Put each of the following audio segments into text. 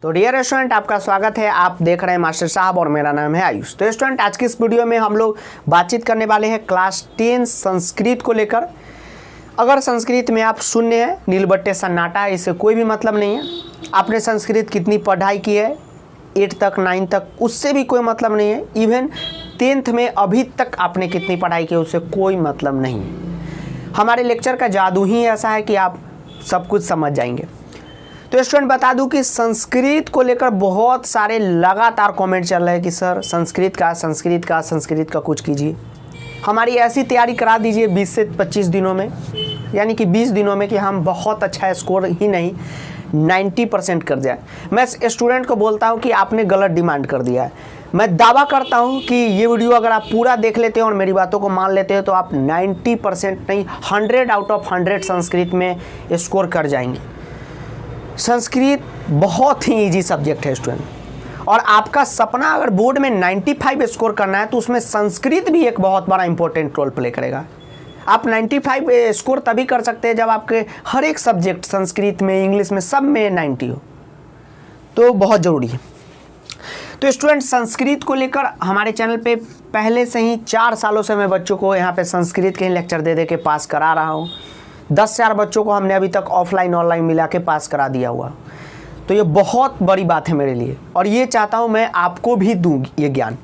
तो dear student, आपका स्वागत है। आप देख रहे हैं मास्टर साहब और मेरा नाम है आयुष। तो स्टूडेंट, आज की इस वीडियो में हम लोग बातचीत करने वाले हैं क्लास 10 संस्कृत को लेकर। अगर संस्कृत में आप शून्य है, नील बट्टे सन्नाटा है, इससे कोई भी मतलब नहीं है। आपने संस्कृत कितनी पढ़ाई की है 8 तक 9 तक, उससे भी कोई मतलब नहीं है। इवन 10th में अभी तक आपने कितनी पढ़ाई की उससे कोई मतलब नहीं है। हमारे लेक्चर का जादू ही ऐसा है कि आप सब कुछ समझ जाएंगे। तो स्टूडेंट, बता दूं कि संस्कृत को लेकर बहुत सारे लगातार कमेंट चल रहे हैं कि सर संस्कृत का कुछ कीजिए। हमारी ऐसी तैयारी करा दीजिए 20 से 25 दिनों में, यानी कि 20 दिनों में कि हम बहुत अच्छा स्कोर ही नहीं 90% कर जाए। मैं स्टूडेंट को बोलता हूं कि आपने गलत डिमांड कर दिया है। मैं दावा करता हूं कि ये वीडियो अगर आप पूरा देख लेते हो और मेरी बातों को मान लेते हो तो आप 90% नहीं 100 आउट ऑफ 100 संस्कृत में स्कोर कर जाएंगे। संस्कृत बहुत ही इजी सब्जेक्ट है स्टूडेंट, और आपका सपना अगर बोर्ड में 95 स्कोर करना है तो उसमें संस्कृत भी एक बहुत बड़ा इंपॉर्टेंट रोल प्ले करेगा। आप 95 स्कोर तभी कर सकते हैं जब आपके हर एक सब्जेक्ट संस्कृत में, इंग्लिश में, सब में 90 हो, तो बहुत ज़रूरी है। तो स्टूडेंट, संस्कृत को लेकर हमारे चैनल पे पहले से ही 4 सालों से मैं बच्चों को यहाँ पे संस्कृत के ही लेक्चर दे के पास करा रहा हूँ। 10,000 बच्चों को हमने अभी तक ऑफलाइन ऑनलाइन मिला के पास करा दिया हुआ। तो ये बहुत बड़ी बात है मेरे लिए, और ये चाहता हूँ मैं आपको भी दूँ ये ज्ञान।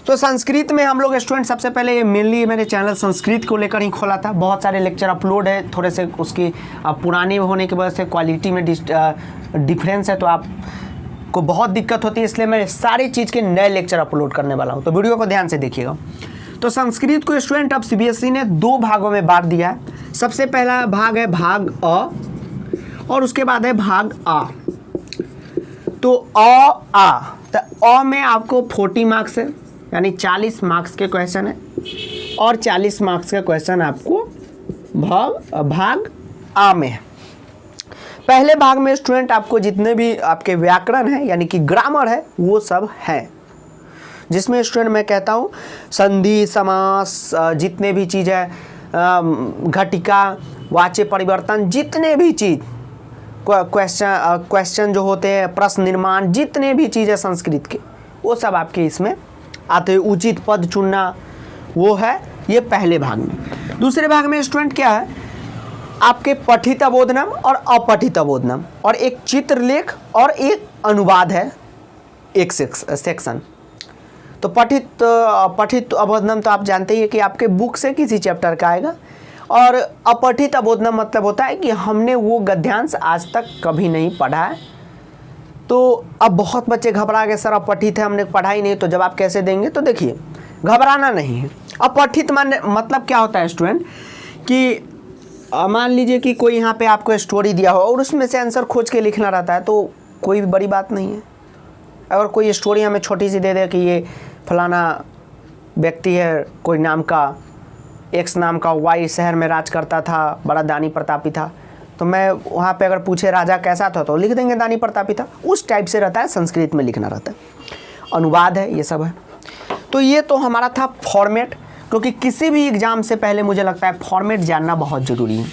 तो संस्कृत में हम लोग स्टूडेंट सबसे पहले ये मेनली मेरे चैनल संस्कृत को लेकर ही खोला था। बहुत सारे लेक्चर अपलोड है, थोड़े से उसकी पुराने होने की वजह से क्वालिटी में डिफरेंस है, तो आपको बहुत दिक्कत होती है, इसलिए मैं सारी चीज़ के नए लेक्चर अपलोड करने वाला हूँ। तो वीडियो को ध्यान से देखिएगा। तो संस्कृत को स्टूडेंट अब CBSE ने 2 भागों में बांट दिया है। सबसे पहला भाग है भाग अ, और उसके बाद है भाग आ। तो अ में आपको 40 मार्क्स है, यानी 40 मार्क्स के क्वेश्चन है, और 40 मार्क्स का क्वेश्चन आपको भाग आ में है। पहले भाग में स्टूडेंट आपको जितने भी आपके व्याकरण है, यानी कि ग्रामर है, वो सब है, जिसमें स्टूडेंट मैं कहता हूँ संधि, समास, जितने भी चीज़ है, घटिका, वाच्य परिवर्तन, जितने भी चीज़ क्वेश्चन जो होते हैं, प्रश्न निर्माण, जितने भी चीज़ है संस्कृत के, वो सब आपके इसमें आते हैं। उचित पद चुनना, वो है ये पहले भाग में। दूसरे भाग में स्टूडेंट क्या है, आपके पठित अबोधनम और अपठित अबोधनम, और एक चित्रलेख और एक अनुवाद है, एक सेक्शन। तो पठित अबोधनम तो आप जानते ही है कि आपके बुक से किसी चैप्टर का आएगा, और अपठित अबोधनम मतलब होता है कि हमने वो गद्यांश आज तक कभी नहीं पढ़ा है। तो अब बहुत बच्चे घबरा गए, सर अपठित है, हमने पढ़ा ही नहीं, तो जवाब कैसे देंगे? तो देखिए, घबराना नहीं है। अपठित मतलब क्या होता है स्टूडेंट, कि मान लीजिए कि कोई यहाँ पे आपको स्टोरी दिया हो और उसमें से आंसर खोज के लिखना रहता है, तो कोई भी बड़ी बात नहीं है। अगर कोई स्टोरी हमें छोटी सी दे दे कि ये फलाना व्यक्ति है, कोई नाम का, X नाम का, Y शहर में राज करता था, बड़ा दानी प्रतापी था, तो मैं वहाँ पे अगर पूछे राजा कैसा था तो लिख देंगे दानी प्रतापी था। उस टाइप से रहता है, संस्कृत में लिखना रहता है। अनुवाद है, ये सब है। तो ये तो हमारा था फॉर्मेट, क्योंकि किसी भी एग्ज़ाम से पहले मुझे लगता है फॉर्मेट जानना बहुत ज़रूरी है।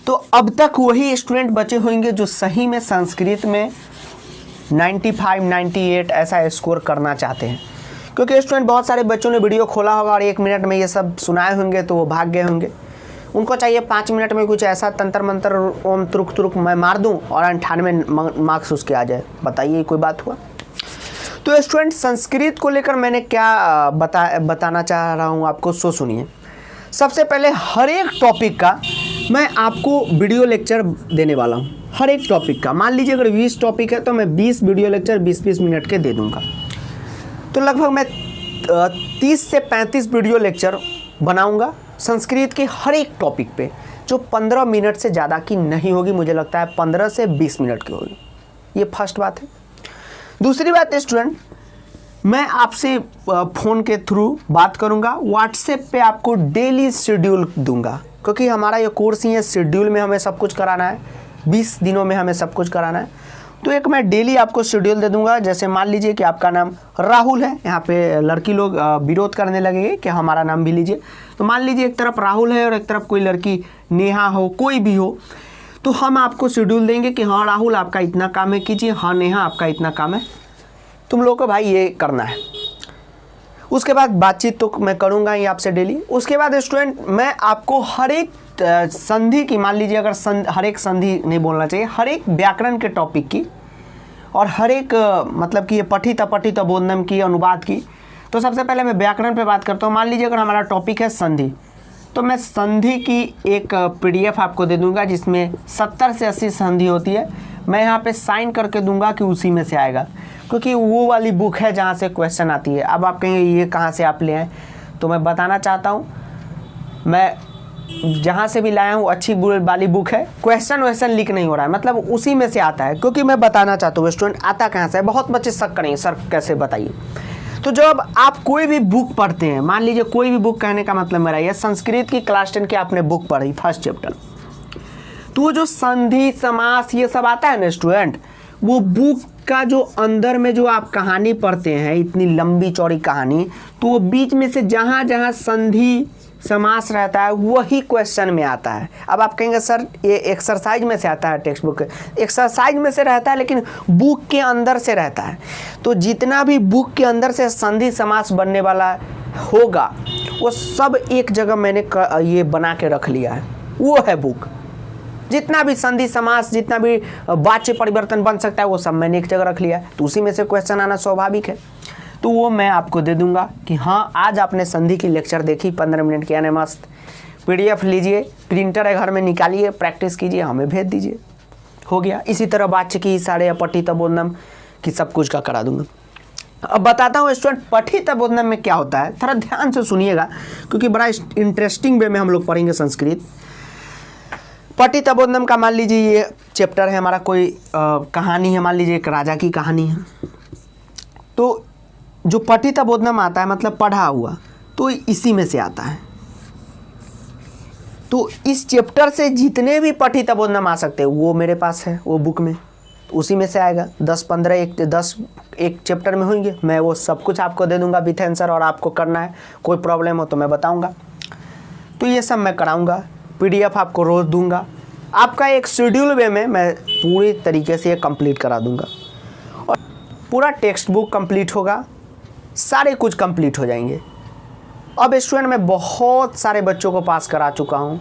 तो अब तक वही स्टूडेंट बचे होंगे जो सही में संस्कृत में 95, 98 ऐसा स्कोर करना चाहते हैं, क्योंकि स्टूडेंट बहुत सारे बच्चों ने वीडियो खोला होगा और 1 मिनट में ये सब सुनाए होंगे, तो वो भाग गए होंगे। उनको चाहिए 5 मिनट में कुछ ऐसा तंत्र मंत्र ओम तुरुक तुरुक मैं मार दूं और 98 मार्क्स उसके आ जाए। बताइए, कोई बात हुआ? तो स्टूडेंट, संस्कृत को लेकर मैंने क्या बताना चाह रहा हूँ आपको, सो सुनिए। सबसे पहले हर एक टॉपिक का मैं आपको वीडियो लेक्चर देने वाला हूँ, हर एक टॉपिक का। मान लीजिए अगर 20 टॉपिक है तो मैं 20 वीडियो लेक्चर 20-20 मिनट के दे दूँगा। तो लगभग मैं 30 से 35 वीडियो लेक्चर बनाऊँगा संस्कृत के हर एक टॉपिक पे, जो 15 मिनट से ज़्यादा की नहीं होगी। मुझे लगता है 15 से 20 मिनट की होगी। ये फर्स्ट बात है। दूसरी बात स्टूडेंट, मैं आपसे फ़ोन के थ्रू बात करूँगा, व्हाट्सएप पे आपको डेली शेड्यूल दूंगा, क्योंकि हमारा ये कोर्स ही है, शेड्यूल में हमें सब कुछ कराना है, 20 दिनों में हमें सब कुछ कराना है। तो एक मैं डेली आपको शेड्यूल दे दूंगा। जैसे मान लीजिए कि आपका नाम राहुल है, यहाँ पे लड़की लोग विरोध करने लगेंगे कि हमारा नाम भी लीजिए। तो मान लीजिए एक तरफ राहुल है और एक तरफ कोई लड़की नेहा हो, कोई भी हो, तो हम आपको शेड्यूल देंगे कि हाँ राहुल आपका इतना काम है कीजिए, हाँ नेहा आपका इतना काम है, तुम लोगों को भाई ये करना है। उसके बाद बातचीत तो मैं करूँगा ही आपसे डेली। उसके बाद स्टूडेंट मैं आपको हर एक संधि की, मान लीजिए अगर हर एक संधि नहीं बोलना चाहिए, हर एक व्याकरण के टॉपिक की और हर एक मतलब कि ये पठित अपठित बोधनम की, अनुवाद की। तो सबसे पहले मैं व्याकरण पे बात करता हूँ। मान लीजिए अगर हमारा टॉपिक है संधि, तो मैं संधि की एक PDF आपको दे दूंगा जिसमें 70 से 80 संधि होती है। मैं यहाँ पे साइन करके दूंगा कि उसी में से आएगा, क्योंकि वो वाली बुक है जहाँ से क्वेश्चन आती है। अब आप कहेंगे ये कहाँ से आप ले आए, तो मैं बताना चाहता हूँ मैं जहाँ से भी लाया हूँ अच्छी वाली बुक है। क्वेश्चन वैसन लीक नहीं हो रहा है, मतलब उसी में से आता है, क्योंकि मैं बताना चाहता हूँ स्टूडेंट आता कहाँ से है। बहुत बच्चे शक करेंगे सर कैसे बताइए। तो जब आप कोई भी बुक पढ़ते हैं, मान लीजिए कोई भी बुक, कहने का मतलब मेरा ये संस्कृत की क्लास 10 की आपने बुक पढ़ी फर्स्ट चैप्टर, तो वो जो संधि समास ये सब आता है ना स्टूडेंट, वो बुक का जो अंदर में जो आप कहानी पढ़ते हैं, इतनी लंबी चौड़ी कहानी, तो वो बीच में से जहाँ जहाँ संधि समास रहता है वही क्वेश्चन में आता है। अब आप कहेंगे सर ये एक्सरसाइज में से आता है, टेक्स्ट बुक एक्सरसाइज में से रहता है, लेकिन बुक के अंदर से रहता है। तो जितना भी बुक के अंदर से संधि समास बनने वाला होगा वो सब एक जगह मैंने ये बना के रख लिया है, वो है बुक। जितना भी संधि समास, जितना भी वाच्य परिवर्तन बन सकता है वो सब मैंने एक जगह रख लिया है, तो उसी में से क्वेश्चन आना स्वाभाविक है। तो वो मैं आपको दे दूंगा कि हाँ आज आपने संधि की लेक्चर देखी 15 मिनट की, यानी मस्त। PDF लीजिए, प्रिंटर है घर में, निकालिए, प्रैक्टिस कीजिए, हमें भेज दीजिए, हो गया। इसी तरह वाच्य की, सारे अपठित बोधनम की सब कुछ का करा दूंगा। अब बताता हूँ स्टूडेंट पठित बोधनम में क्या होता है, थोड़ा ध्यान से सुनिएगा क्योंकि बड़ा इंटरेस्टिंग वे में हम लोग पढ़ेंगे संस्कृत। पठित बोधनम का मान लीजिए ये चैप्टर है हमारा, कोई कहानी है, मान लीजिए एक राजा की कहानी है। तो जो पठित बोधनम आता है मतलब पढ़ा हुआ, तो इसी में से आता है। तो इस चैप्टर से जितने भी पठित बोधनम आ सकते हैं वो मेरे पास है, वो बुक में, उसी में से आएगा। 10 एक चैप्टर में होंगे, मैं वो सब कुछ आपको दे दूंगा विथ आंसर, और आपको करना है, कोई प्रॉब्लम हो तो मैं बताऊंगा। तो ये सब मैं कराऊंगा, PDF आपको रोज़ दूंगा। आपका एक शेड्यूल वे में मैं पूरी तरीके से ये कंप्लीट करा दूंगा, और पूरा टेक्स्ट बुक कंप्लीट होगा, सारे कुछ कंप्लीट हो जाएंगे। अब स्टूडेंट मैं बहुत सारे बच्चों को पास करा चुका हूँ,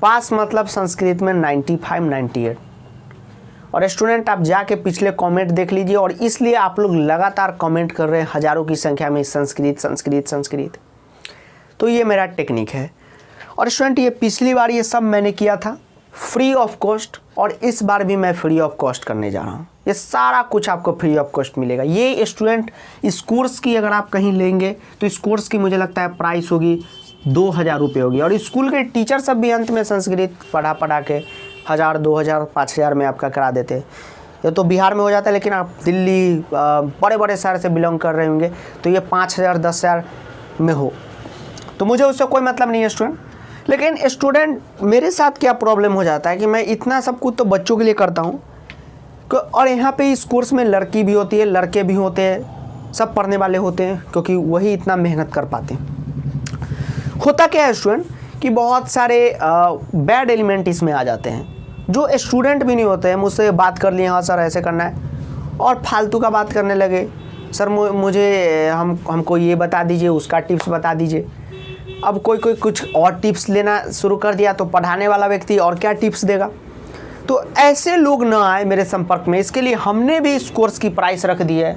पास मतलब संस्कृत में 95, 98। और स्टूडेंट आप जाके पिछले कमेंट देख लीजिए, और इसलिए आप लोग लगातार कमेंट कर रहे हैं हज़ारों की संख्या में संस्कृत संस्कृत संस्कृत। तो ये मेरा टेक्निक है। और स्टूडेंट ये पिछली बार ये सब मैंने किया था फ्री ऑफ कॉस्ट, और इस बार भी मैं फ्री ऑफ कॉस्ट करने जा रहा हूँ। ये सारा कुछ आपको फ्री ऑफ कॉस्ट मिलेगा। ये स्टूडेंट इस कोर्स की अगर आप कहीं लेंगे तो इस कोर्स की मुझे लगता है प्राइस होगी 2000 रुपये होगी, और स्कूल के टीचर सब भी अंत में संस्कृत पढ़ा के 1000, 2000, 5000 में आपका करा देते। ये तो बिहार में हो जाता है, लेकिन आप दिल्ली बड़े बड़े शहर से बिलोंग कर रहे होंगे तो ये 5000, 10,000 में हो, तो मुझे उससे कोई मतलब नहीं है स्टूडेंट। लेकिन स्टूडेंट मेरे साथ क्या प्रॉब्लम हो जाता है कि मैं इतना सब कुछ तो बच्चों के लिए करता हूँ, और यहाँ पे इस कोर्स में लड़की भी होती है, लड़के भी होते हैं, सब पढ़ने वाले होते हैं, क्योंकि वही इतना मेहनत कर पाते हैं। होता क्या है स्टूडेंट कि बहुत सारे बैड एलिमेंट इसमें आ जाते हैं, जो स्टूडेंट भी नहीं होते हैं। मुझसे बात कर लिए, हाँ सर ऐसे करना है, और फालतू का बात करने लगे, सर मुझे हमको ये बता दीजिए, उसका टिप्स बता दीजिए। अब कोई कुछ और टिप्स लेना शुरू कर दिया, तो पढ़ाने वाला व्यक्ति और क्या टिप्स देगा। तो ऐसे लोग ना आए मेरे संपर्क में, इसके लिए हमने भी इस कोर्स की प्राइस रख दी है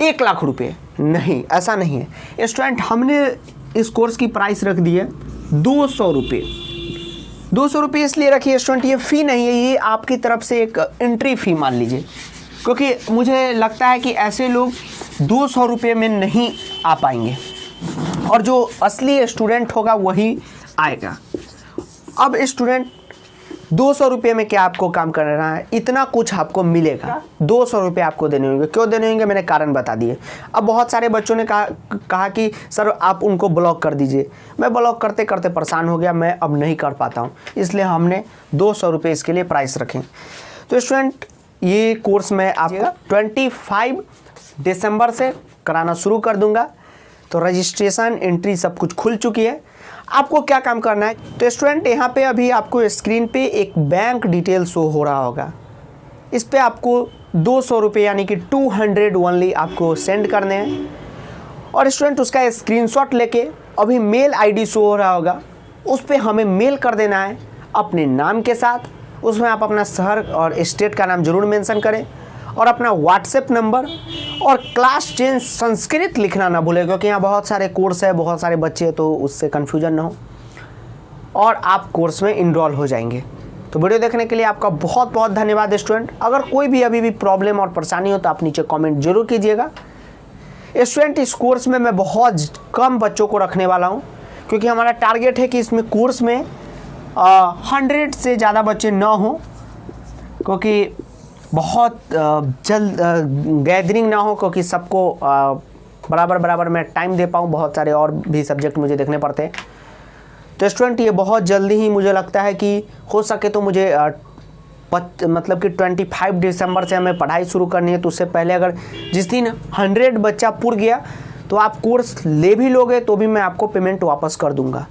1 लाख रुपये। नहीं, ऐसा नहीं है स्टूडेंट, हमने इस कोर्स की प्राइस रख दी है 200 रुपये। 200 रुपये इसलिए रखिए स्टूडेंट, ये फ़ी नहीं है, ये आपकी तरफ से एक एंट्री फ़ी मान लीजिए, क्योंकि मुझे लगता है कि ऐसे लोग 200 रुपये में नहीं आ पाएंगे, और जो असली स्टूडेंट होगा वही आएगा। अब स्टूडेंट 200 रुपये में क्या आपको काम करना है, इतना कुछ आपको मिलेगा। 200 रुपये आपको देने होंगे। क्यों देने होंगे, मैंने कारण बता दिए। अब बहुत सारे बच्चों ने कहा कि सर आप उनको ब्लॉक कर दीजिए। मैं ब्लॉक करते करते परेशान हो गया, मैं अब नहीं कर पाता हूँ, इसलिए हमने 200 रुपये इसके लिए प्राइस रखें। तो स्टूडेंट ये कोर्स मैं आपको 25 दिसंबर से कराना शुरू कर दूँगा। तो रजिस्ट्रेशन, एंट्री सब कुछ खुल चुकी है। आपको क्या काम करना है, तो स्टूडेंट यहाँ पे अभी आपको स्क्रीन पे एक बैंक डिटेल शो हो रहा होगा। इस पे आपको 200 रुपये यानी कि 200 ओनली आपको सेंड करने हैं। और स्टूडेंट उसका स्क्रीनशॉट लेके अभी मेल आईडी शो हो रहा होगा, उस पर हमें मेल कर देना है अपने नाम के साथ। उसमें आप अपना शहर और स्टेट का नाम जरूर मेंशन करें और अपना व्हाट्सएप नंबर और क्लास 10 संस्कृत लिखना ना भूलें, क्योंकि यहाँ बहुत सारे कोर्स है, बहुत सारे बच्चे, तो उससे कन्फ्यूजन ना हो और आप कोर्स में इनरोल हो जाएंगे। तो वीडियो देखने के लिए आपका बहुत बहुत धन्यवाद स्टूडेंट। अगर कोई भी अभी भी प्रॉब्लम और परेशानी हो तो आप नीचे कमेंट जरूर कीजिएगा। स्टूडेंट इस कोर्स में मैं बहुत कम बच्चों को रखने वाला हूँ, क्योंकि हमारा टारगेट है कि इसमें कोर्स में 100 से ज़्यादा बच्चे ना हों, क्योंकि बहुत जल्द गैदरिंग ना हो, क्योंकि सबको बराबर मैं टाइम दे पाऊँ। बहुत सारे और भी सब्जेक्ट मुझे देखने पड़ते हैं। तो स्टूडेंट ये बहुत जल्दी ही मुझे लगता है कि हो सके तो मुझे मतलब कि 25 दिसंबर से हमें पढ़ाई शुरू करनी है। तो उससे पहले अगर जिस दिन 100 बच्चा पूर गया तो आप कोर्स ले भी लोगे तो भी मैं आपको पेमेंट वापस कर दूंगा।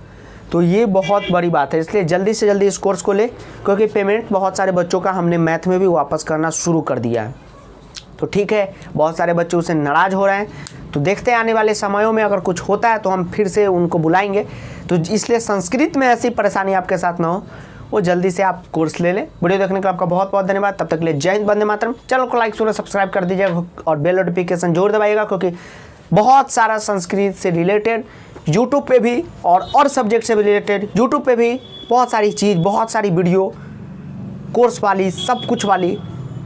तो ये बहुत बड़ी बात है, इसलिए जल्दी से जल्दी इस कोर्स को ले, क्योंकि पेमेंट बहुत सारे बच्चों का हमने मैथ में भी वापस करना शुरू कर दिया है। तो ठीक है, बहुत सारे बच्चे उससे नाराज़ हो रहे हैं, तो देखते हैं आने वाले समयों में अगर कुछ होता है तो हम फिर से उनको बुलाएंगे। तो इसलिए संस्कृत में ऐसी परेशानी आपके साथ ना हो, वो जल्दी से आप कोर्स ले लें। वीडियो देखने के लिए आपका बहुत बहुत धन्यवाद। तब तक के लिए जय हिंद, वंदे मातरम। चैनल को लाइक शेयर सब्सक्राइब कर दीजिएगा और बेल नोटिफिकेशन जरूर दबाइएगा, क्योंकि बहुत सारा संस्कृत से रिलेटेड यूट्यूब पे भी और सब्जेक्ट से भी रिलेटेड यूट्यूब पे भी बहुत सारी चीज़, बहुत सारी वीडियो, कोर्स वाली, सब कुछ वाली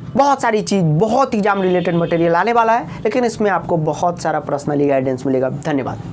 बहुत सारी चीज़, बहुत एग्जाम रिलेटेड मटेरियल आने वाला है। लेकिन इसमें आपको बहुत सारा पर्सनली गाइडेंस मिलेगा। धन्यवाद।